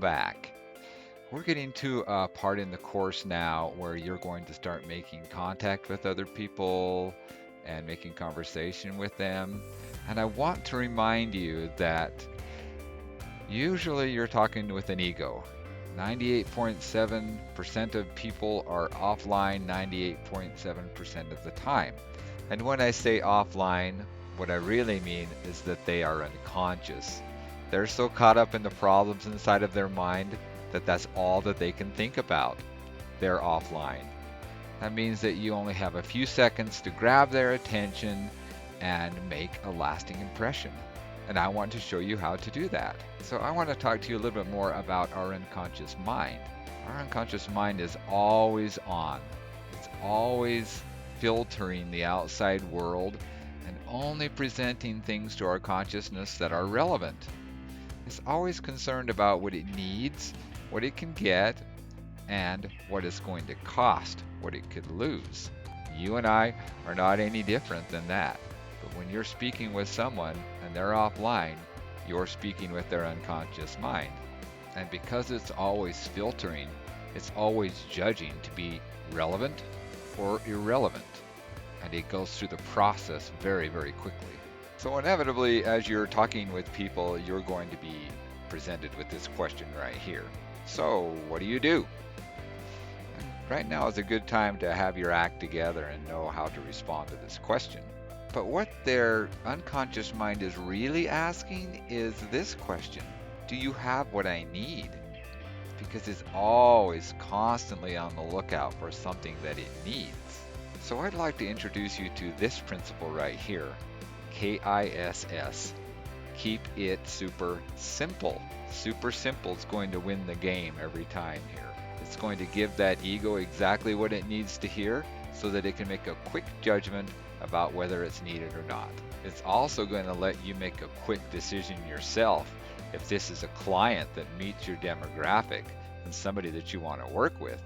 back. We're getting to a part in the course now where you're going to start making contact with other people and making conversation with them. And I want to remind you that usually you're talking with an ego. 98.7% of people are offline 98.7% of the time. And when I say offline, what I really mean is that they are unconscious. They're so caught up in the problems inside of their mind that that's all that they can think about. They're offline. That means that you only have a few seconds to grab their attention and make a lasting impression. And I want to show you how to do that. So I want to talk to you a little bit more about our unconscious mind. Our unconscious mind is always on. It's always filtering the outside world and only presenting things to our consciousness that are relevant. It's always concerned about what it needs, what it can get, and what it's going to cost, what it could lose. You and I are not any different than that. But when you're speaking with someone and they're offline, you're speaking with their unconscious mind. And because it's always filtering, it's always judging to be relevant or irrelevant. And it goes through the process very, very quickly. So inevitably, as you're talking with people, you're going to be presented with this question right here. So, what do you do? And right now is a good time to have your act together and know how to respond to this question. But what their unconscious mind is really asking is this question: do you have what I need? Because it's always constantly on the lookout for something that it needs. So I'd like to introduce you to this principle right here, KISS. Keep it super simple. Super simple is going to win the game every time here. It's going to give that ego exactly what it needs to hear so that it can make a quick judgment about whether it's needed or not. It's also going to let you make a quick decision yourself if this is a client that meets your demographic and somebody that you want to work with,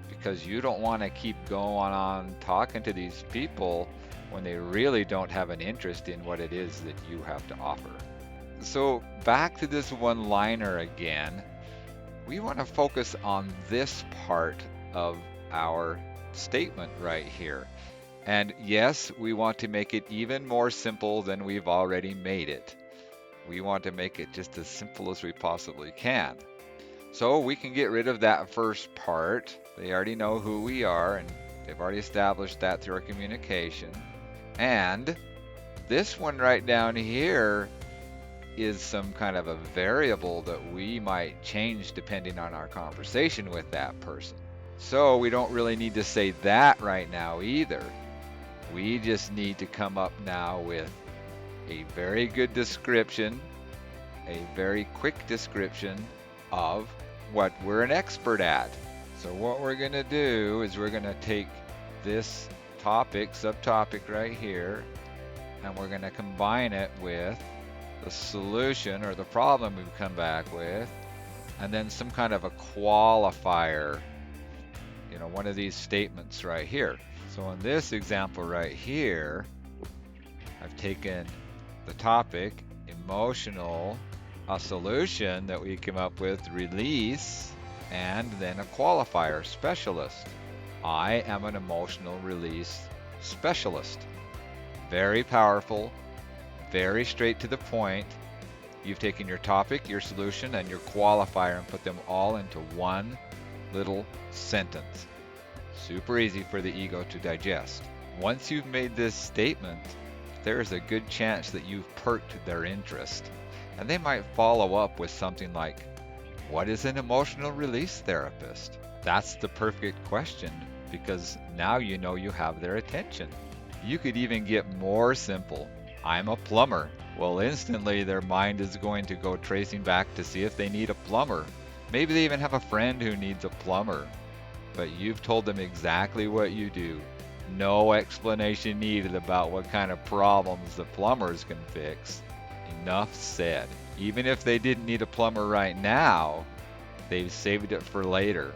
because you don't want to keep going on talking to these people when they really don't have an interest in what it is that you have to offer. So back to this one-liner again, we want to focus on this part of our statement right here. And yes, we want to make it even more simple than we've already made it. We want to make it just as simple as we possibly can. So we can get rid of that first part. They already know who we are, and they've already established that through our communication. And this one right down here is some kind of a variable that we might change depending on our conversation with that person. So we don't really need to say that right now either. We just need to come up now with a very good description, a very quick description of what we're an expert at. So what we're going to do is we're going to take this topic, subtopic right here, and we're going to combine it with the solution or the problem we've come back with, and then some kind of a qualifier, one of these statements right here. So in this example right here, I've taken the topic, emotional, a solution that we came up with, release, and then a qualifier, specialist. I am an emotional release specialist. Very powerful, very straight to the point. You've taken your topic, your solution, and your qualifier and put them all into one little sentence. Super easy for the ego to digest. Once you've made this statement, there is a good chance that you've perked their interest. And they might follow up with something like, what is an emotional release therapist? That's the perfect question, because now you know you have their attention. You could even get more simple. I'm a plumber. Well, instantly their mind is going to go tracing back to see if they need a plumber. Maybe they even have a friend who needs a plumber. But you've told them exactly what you do. No explanation needed about what kind of problems the plumbers can fix. Enough said. Even if they didn't need a plumber right now, they've saved it for later.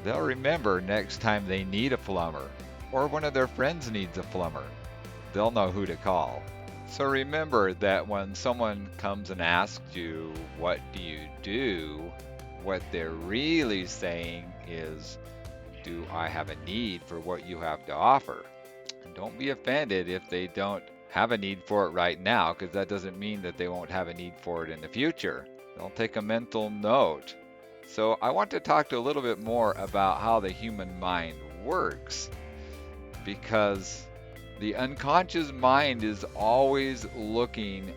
They'll remember next time they need a plumber, or one of their friends needs a plumber. They'll know who to call. So remember that when someone comes and asks you, what do you do? What they're really saying is, do I have a need for what you have to offer? And don't be offended if they don't have a need for it right now, because that doesn't mean that they won't have a need for it in the future. They'll take a mental note. So I want to talk to a little bit more about how the human mind works, because the unconscious mind is always looking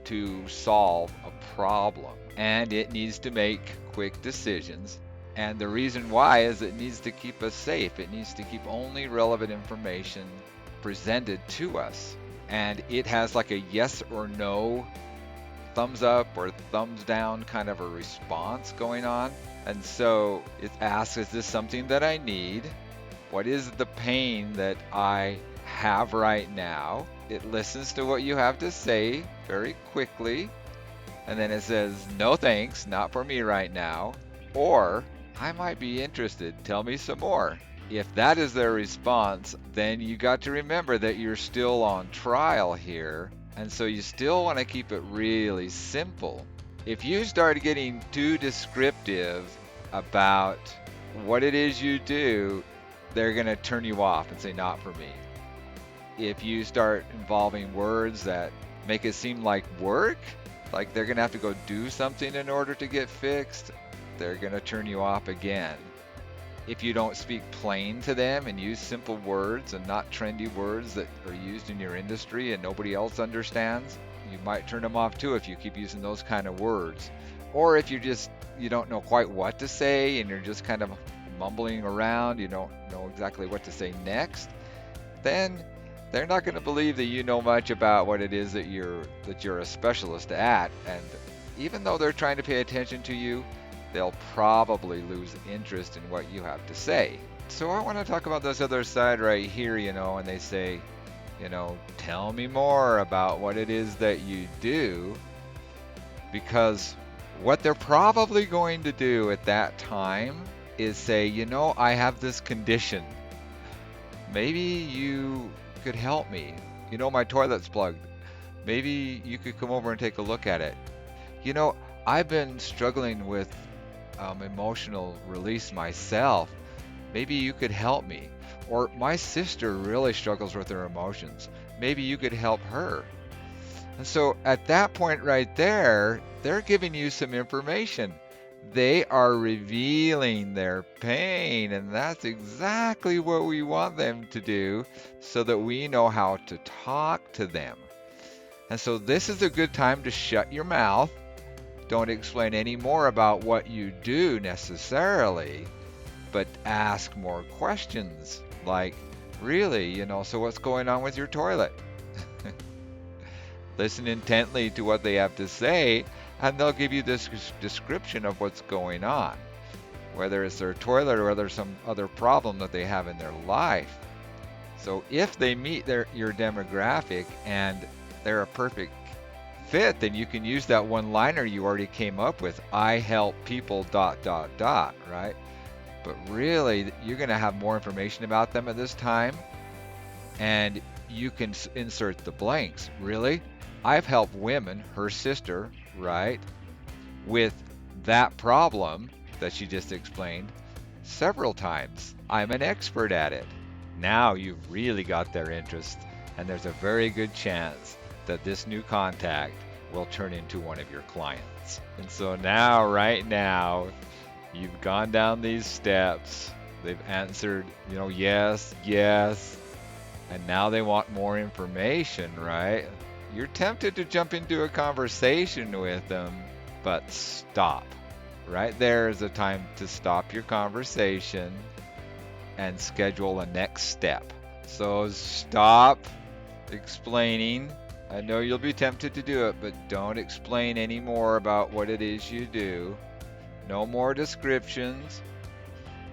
to solve a problem, and it needs to make quick decisions. And the reason why is it needs to keep us safe. It needs to keep only relevant information presented to us. And it has like a yes or no, thumbs up or thumbs down kind of a response going on. And so it asks, is this something that I need? What is the pain that I have right now? It listens to what you have to say very quickly. And then it says, no thanks, not for me right now. Or, I might be interested, tell me some more. If that is their response, then you got to remember that you're still on trial here. And so you still want to keep it really simple. If you start getting too descriptive about what it is you do, they're going to turn you off and say, not for me. If you start involving words that make it seem like work, like they're going to have to go do something in order to get fixed, they're going to turn you off again. If you don't speak plain to them and use simple words and not trendy words that are used in your industry and nobody else understands, you might turn them off too if you keep using those kind of words. Or if you don't know quite what to say and you're just kind of mumbling around, you don't know exactly what to say next, then they're not going to believe that you know much about what it is that you're a specialist at. And even though they're trying to pay attention to you, they'll probably lose interest in what you have to say. So I want to talk about this other side right here, and they say, tell me more about what it is that you do, because what they're probably going to do at that time is say, I have this condition. Maybe you could help me. My toilet's plugged. Maybe you could come over and take a look at it. I've been struggling with emotional release myself. Maybe you could help me. Or my sister really struggles with her emotions. Maybe you could help her. And so at that point right there, they're giving you some information. They are revealing their pain, and that's exactly what we want them to do so that we know how to talk to them. And so this is a good time to shut your mouth. Don't explain any more about what you do necessarily, but ask more questions like, really, so what's going on with your toilet? Listen intently to what they have to say, and they'll give you this description of what's going on, whether it's their toilet or whether some other problem that they have in their life. So if they meet your demographic and they're a perfect fit, then you can use that one-liner you already came up with, I help people ... right? But really, you're going to have more information about them at this time, and you can insert the blanks. Really? I've helped women, her sister, right, with that problem that she just explained several times. I'm an expert at it. Now you've really got their interest, and there's a very good chance that this new contact will turn into one of your clients. And so now, right now, you've gone down these steps. They've answered, yes, yes, and now they want more information, right? You're tempted to jump into a conversation with them, but stop. Right there is a time to stop your conversation and schedule a next step. So stop explaining. I know you'll be tempted to do it, but don't explain any more about what it is you do. No more descriptions.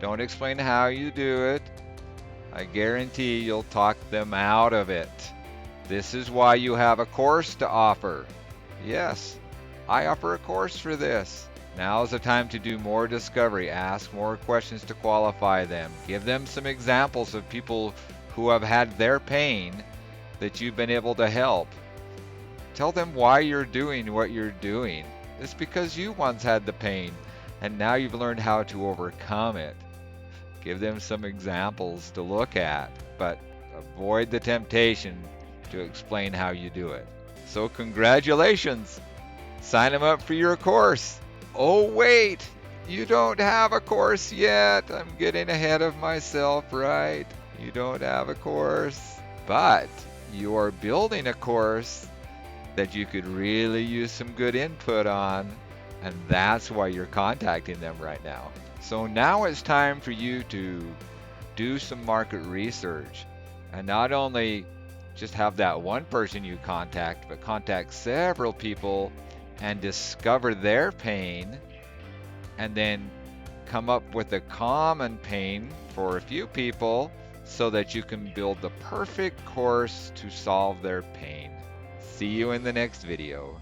Don't explain how you do it. I guarantee you'll talk them out of it. This is why you have a course to offer. Yes, I offer a course for this. Now is the time to do more discovery. Ask more questions to qualify them. Give them some examples of people who have had their pain that you've been able to help. Tell them why you're doing what you're doing. It's because you once had the pain. and now you've learned how to overcome it. Give them some examples to look at, but avoid the temptation to explain how you do it. So congratulations! Sign them up for your course. Oh wait, you don't have a course yet. I'm getting ahead of myself, right? You don't have a course, but you are building a course that you could really use some good input on, and that's why you're contacting them right now. So now it's time for you to do some market research and not only just have that one person you contact, but contact several people and discover their pain, and then come up with a common pain for a few people so that you can build the perfect course to solve their pain. See you in the next video.